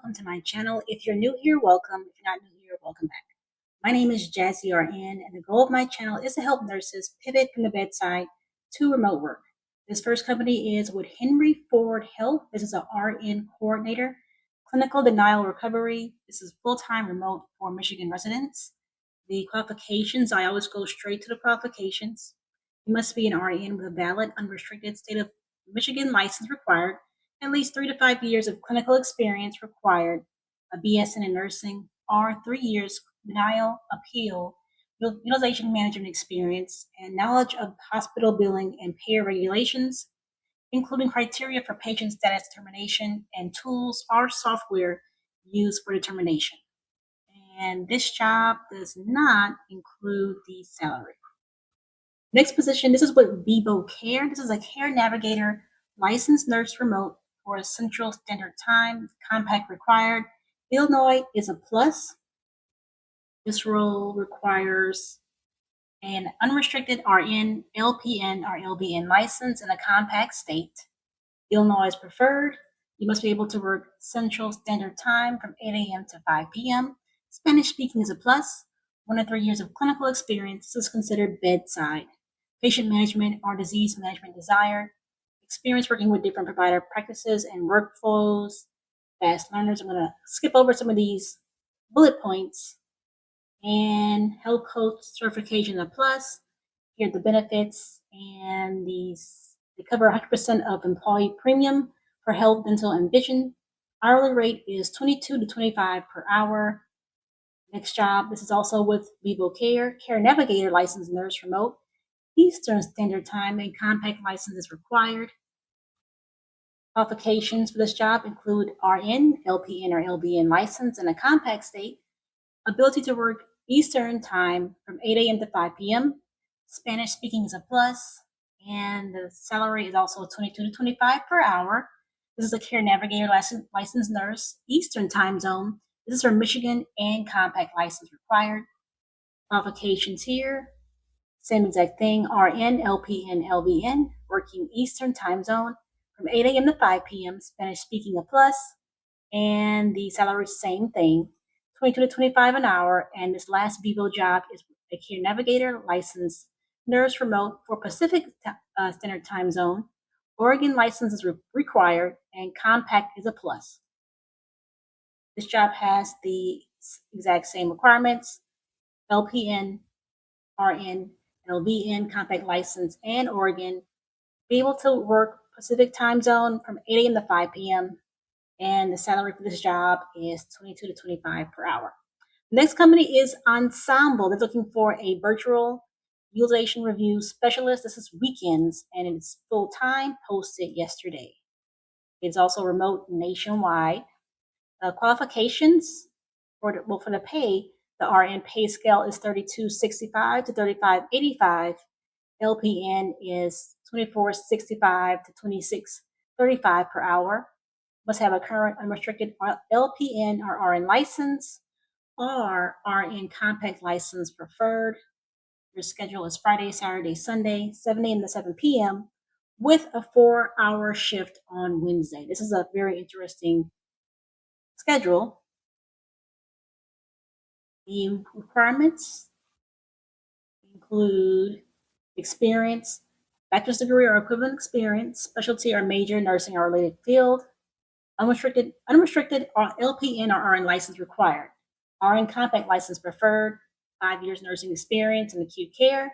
welcome to my channel. If you're new here, welcome. If you're not new here, welcome back. My name is Jazzy RN, and the goal of my channel is to help nurses pivot from the bedside to remote work. This first company is with Henry Ford Health. This is a RN coordinator. Clinical denial recovery. This is full-time remote for Michigan residents. The qualifications, I always go straight to the qualifications. You must be an RN with a valid, unrestricted state of Michigan license required, at least 3 to 5 years of clinical experience required, a BSN in nursing, or 3 years denial, appeal, utilization management experience, and knowledge of hospital billing and payer regulations, including criteria for patient status determination and tools or software used for determination. And this job does not include the salary. Next position, this is with Vivo Care. This is a care navigator, licensed nurse remote for Central Standard Time, compact required. Illinois is a plus. This role requires an unrestricted RN, LPN, or LVN license in a compact state. Illinois is preferred. You must be able to work Central Standard Time from 8 a.m. to 5 p.m. Spanish speaking is a plus. 1 to 3 years of clinical experience. This is considered bedside. Patient management or disease management desired. Experience working with different provider practices and workflows. Fast learners. I'm going to skip over some of these bullet points. And health coach certification a plus. Here are the benefits, and they cover 100% of employee premium for health, dental, and vision. Hourly rate is $22 to $25 per hour. Next job, this is also with Vivo Care, care navigator licensed nurse remote. Eastern Standard Time and compact license is required. Qualifications for this job include RN, LPN, or LVN license in a compact state. Ability to work Eastern Time from 8 a.m. to 5 p.m. Spanish speaking is a plus, and the salary is also $22 to $25 per hour. This is a care navigator licensed nurse, Eastern Time Zone. This is for Michigan and compact license required. Qualifications here, same exact thing, RN, LPN, LVN, working Eastern Time Zone from 8 a.m. to 5 p.m. Spanish speaking a plus, and the salary same thing, $22 to $25 an hour. And this last Vivo job is a care navigator licensed nurse remote for Pacific Standard Time Zone. Oregon license is required, and compact is a plus. This job has the exact same requirements: LPN, RN, LVN, compact license, and Oregon. Be able to work Pacific Time Zone from 8 a.m. to 5 p.m. And the salary for this job is $22 to $25 per hour. The next company is Ensemble. They're looking for a virtual utilization review specialist. This is weekends, and it's full-time, posted yesterday. It's also remote nationwide. Qualifications for the pay, the RN pay scale is $32.65 to $35.85. LPN is $24.65 to $26.35 per hour. Must have a current unrestricted LPN or RN license, or RN compact license preferred. Your schedule is Friday, Saturday, Sunday, 7 a.m. to 7 p.m. with a 4-hour shift on Wednesday. This is a very interesting schedule. The requirements include experience, bachelor's degree or equivalent experience, specialty or major nursing or related field, unrestricted LPN or RN license required, RN compact license preferred, 5 years nursing experience in acute care,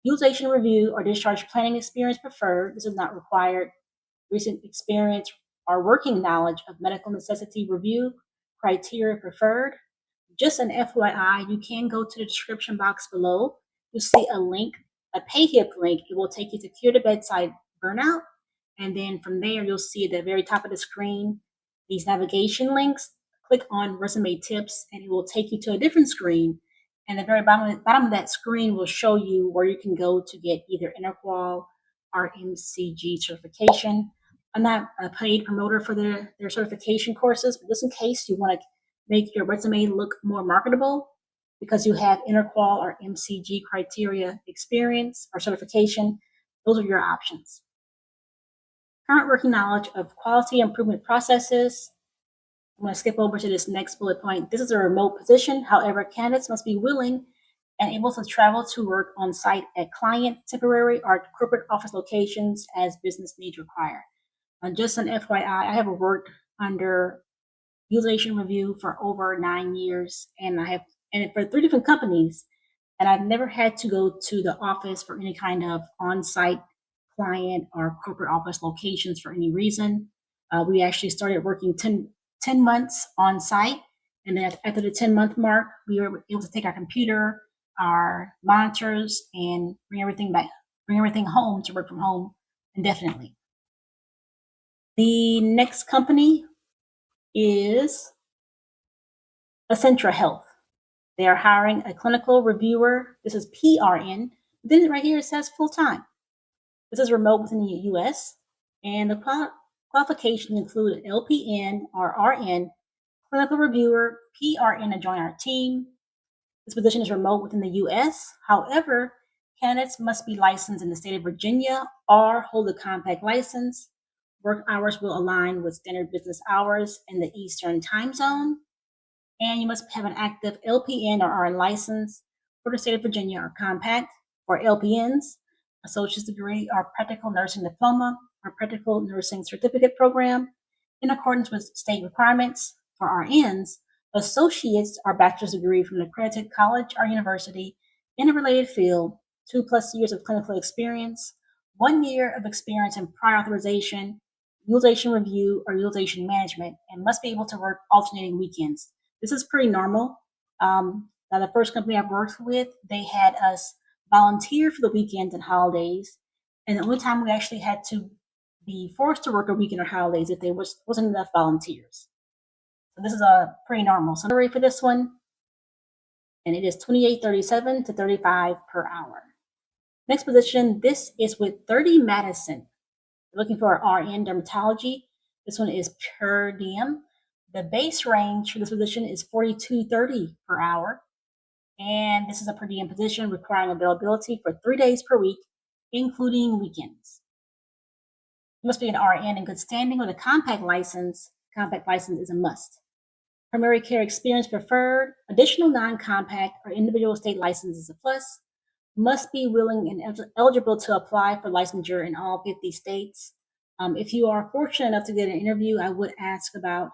utilization review or discharge planning experience preferred. This is not required. Recent experience or working knowledge of medical necessity review criteria preferred. Just an FYI, you can go to the description box below. You'll see a link, a PayHip link. It will take you to Cure the Bedside Burnout. And then from there, you'll see at the very top of the screen these navigation links. Click on resume tips, and it will take you to a different screen. And the very bottom of that screen will show you where you can go to get either Interqual or MCG certification. I'm not a paid promoter for their certification courses, but just in case you want to make your resume look more marketable because you have Interqual or MCG criteria experience or certification, those are your options. Current working knowledge of quality improvement processes, I'm going to skip over to this next bullet point. This is a remote position. However, candidates must be willing and able to travel to work on site at client, temporary, or corporate office locations as business needs require. Just an FYI, I have worked under utilization review for over 9 years, and for 3 different companies, and I've never had to go to the office for any kind of on-site client or corporate office locations for any reason. We actually started working 10 months on site, and then after the 10-month mark, we were able to take our computer, our monitors, and bring everything home to work from home indefinitely. The next company is Athena Health. They are hiring a clinical reviewer. This is PRN. Then right here it says full-time. This is remote within the US. And the qualifications include LPN or RN, clinical reviewer, PRN to join our team. This position is remote within the US. However, candidates must be licensed in the state of Virginia or hold a compact license. Work hours will align with standard business hours in the Eastern time zone. And you must have an active LPN or RN license for the state of Virginia or compact. For LPNs, associate's degree or practical nursing diploma or practical nursing certificate program in accordance with state requirements. For RNs, associates or bachelor's degree from an accredited college or university in a related field, 2+ years of clinical experience, 1 year of experience in prior authorization, utilization review, or utilization management, and must be able to work alternating weekends. This is pretty normal. Now, the first company I've worked with, they had us volunteer for the weekends and holidays, and the only time we actually had to be forced to work a weekend or holidays if there wasn't enough volunteers. So this is a pretty normal salary for this one, and it is $28.37 to $35 per hour. Next position, this is with 30 Madison. We're looking for an RN dermatology. This one is per diem. The base range for this position is $42.30 per hour. And this is a per diem position requiring availability for 3 days per week, including weekends. You must be an RN in good standing with a compact license. Compact license is a must. Primary care experience preferred. Additional non-compact or individual state license is a plus. Must be willing and eligible to apply for licensure in all 50 states. If you are fortunate enough to get an interview, I would ask about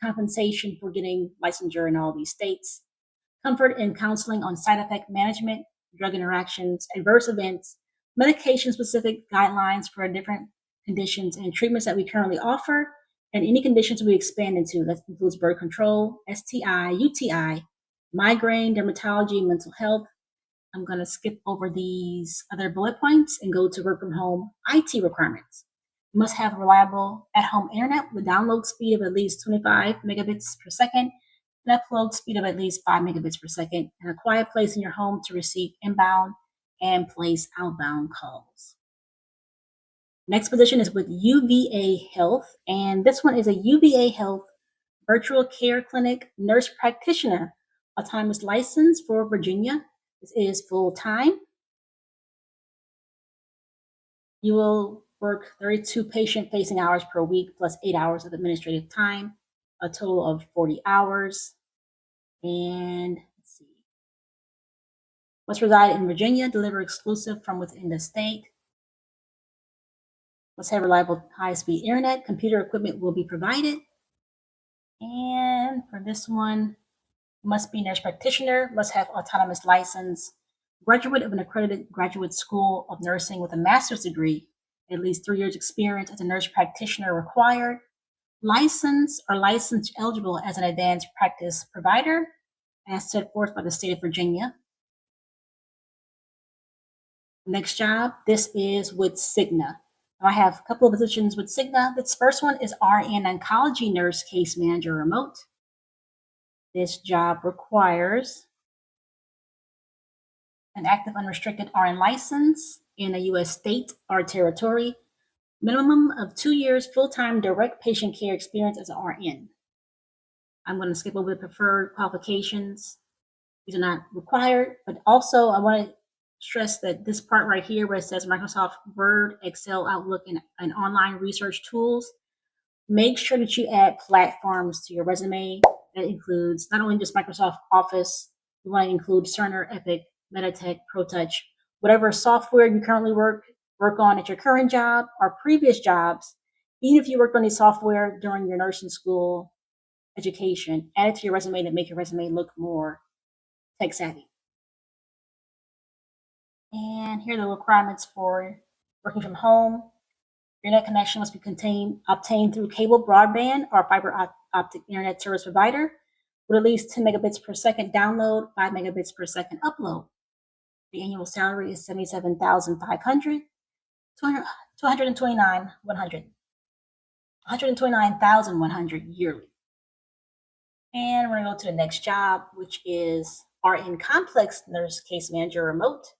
compensation for getting licensure in all these states. Comfort in counseling on side effect management, drug interactions, adverse events, medication-specific guidelines for different conditions and treatments that we currently offer, and any conditions we expand into. That includes birth control, STI, UTI, migraine, dermatology, mental health. I'm going to skip over these other bullet points and go to work from home IT requirements. You must have reliable at-home internet with download speed of at least 25 megabits per second and upload speed of at least 5 megabits per second, and a quiet place in your home to receive inbound and place outbound calls. Next position is with UVA Health, and this one is a UVA Health virtual care clinic nurse practitioner, autonomous license for Virginia. This is full-time. You will work 32 patient-facing hours per week plus 8 hours of administrative time, a total of 40 hours. And let's see. Must reside in Virginia, deliver exclusive from within the state. Must have reliable high-speed internet. Computer equipment will be provided. And for this one, must be nurse practitioner, must have autonomous license, graduate of an accredited graduate school of nursing with a master's degree, at least 3 years experience as a nurse practitioner required, license or license eligible as an advanced practice provider, as set forth by the state of Virginia. Next job, this is with Cigna. I have a couple of positions with Cigna. This first one is RN oncology nurse case manager remote. This job requires an active unrestricted RN license in a U.S. state or territory, minimum of 2 years full-time direct patient care experience as an RN. I'm going to skip over the preferred qualifications. These are not required, but also I want to stress that this part right here where it says Microsoft Word, Excel, Outlook, and online research tools, Make sure that you add platforms to your resume. That includes not only just Microsoft Office, you want to include Cerner, Epic, Meditech, Protouch, whatever software you currently work on at your current job or previous jobs. Even if you worked on these software during your nursing school education, add it to your resume to make your resume look more tech savvy. And here are the requirements for working from home. Your internet connection must be obtained through cable broadband or fiber optic internet service provider with at least 10 megabits per second download, 5 megabits per second upload. The annual salary is $77,500 to $129,100 yearly. And we're going to go to the next job, which is RN Complex Nurse Case Manager Remote.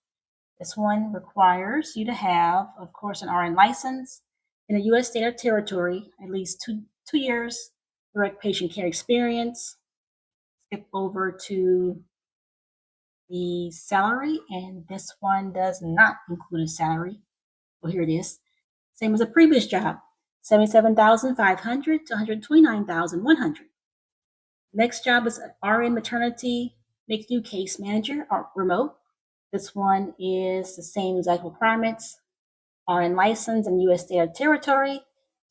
This one requires you to have, of course, an RN license in a U.S. state or territory, at least two years direct patient care experience. Skip over to the salary, and this one does not include a salary. Well, here it is. Same as the previous job, $77,500 to $129,100. Next job is RN Maternity NICU Case Manager or Remote. This one is the same exact requirements. RN license in U.S. state or territory,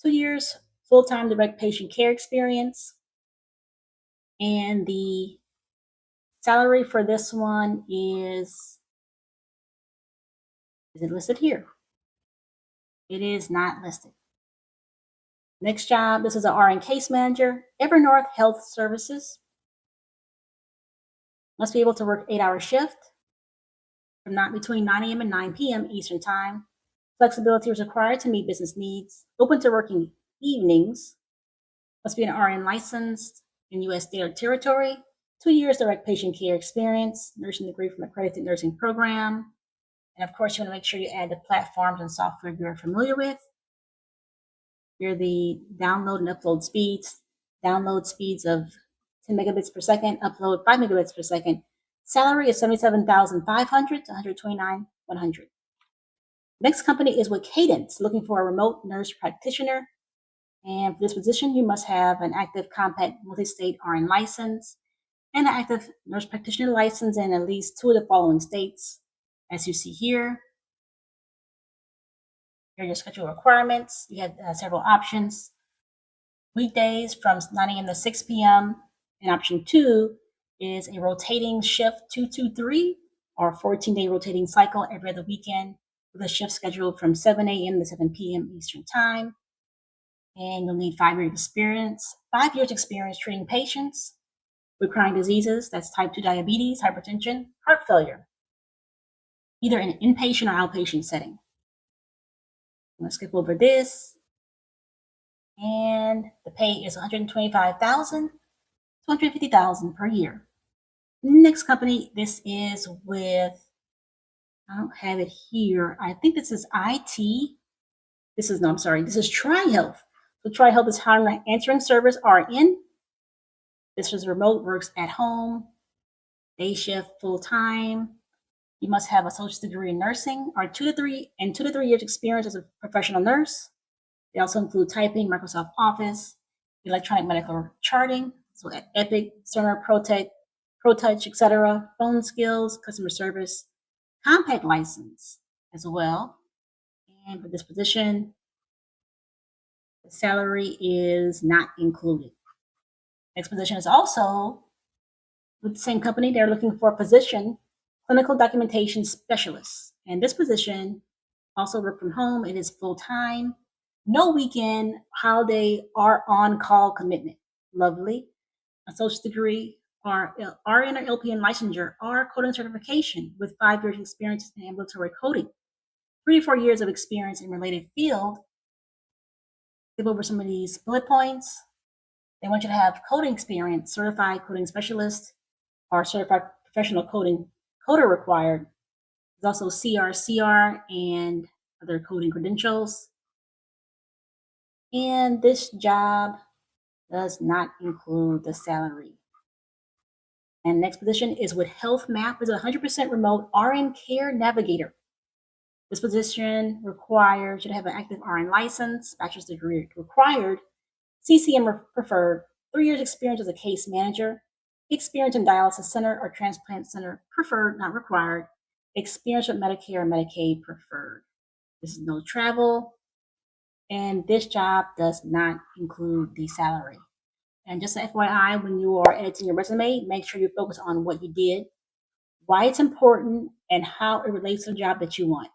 2 years full-time direct patient care experience. And the salary for this one is it listed here? It is not listed. Next job, this is an RN case manager, Evernorth Health Services. Must be able to work 8-hour shift from between 9 a.m. and 9 p.m. Eastern Time. Flexibility is required to meet business needs. Open to working evenings. Must be an RN licensed in U.S. state or territory. 2 years direct patient care experience. Nursing degree from accredited nursing program. And of course, you want to make sure you add the platforms and software you're familiar with. Here are the download and upload speeds. Download speeds of 10 megabits per second. Upload 5 megabits per second. Salary is $77,500 to $129,100. Next company is with Cadence, looking for a remote nurse practitioner. And for this position, you must have an active compact multi-state RN license and an active nurse practitioner license in at least 2 of the following states. As you see here, here are your schedule requirements. You have several options. Weekdays from 9 a.m. to 6 p.m. And option 2 is a rotating shift 223 or 14-day rotating cycle every other weekend with a shift scheduled from 7 a.m. to 7 p.m. Eastern Time. And you'll need 5 years experience, 5 years experience treating patients with chronic diseases. That's type 2 diabetes, hypertension, heart failure, either in an inpatient or outpatient setting. I'm going to skip over this. And the pay is $125,000 to $250,000 per year. Next company, this is with, I don't have it here. I think this is IT. This is TriHealth. So TriHealth is hiring answering service RN. This is remote, works at home, day shift, full time. You must have a associate's degree in nursing or 2 to 3 years experience as a professional nurse. They also include typing, Microsoft Office, electronic medical charting, so Epic, Cerner, Protouch, etc., phone skills, customer service, compact license as well. And for this position, the salary is not included. Next position is also with the same company. They're looking for a physician, clinical documentation specialist. And this position also work from home. It is full-time, no weekend, holiday, or on-call commitment. Lovely. Associate's degree, or RN or LPN licensure, or coding certification with 5 years experience in ambulatory coding, 3 to 4 years of experience in related field. Give over some of these bullet points. They want you to have coding experience, certified coding specialist, or certified professional coder required. There's also CR, and other coding credentials. And this job does not include the salary. And next position is with Health Map. It's a 100% remote RN care navigator. This position requires you to have an active RN license, bachelor's degree required, CCM preferred, 3 years experience as a case manager, experience in dialysis center or transplant center preferred, not required, experience with Medicare and Medicaid preferred. This is no travel, and this job does not include the salary. And just an FYI, when you are editing your resume, make sure you focus on what you did, why it's important, and how it relates to the job that you want.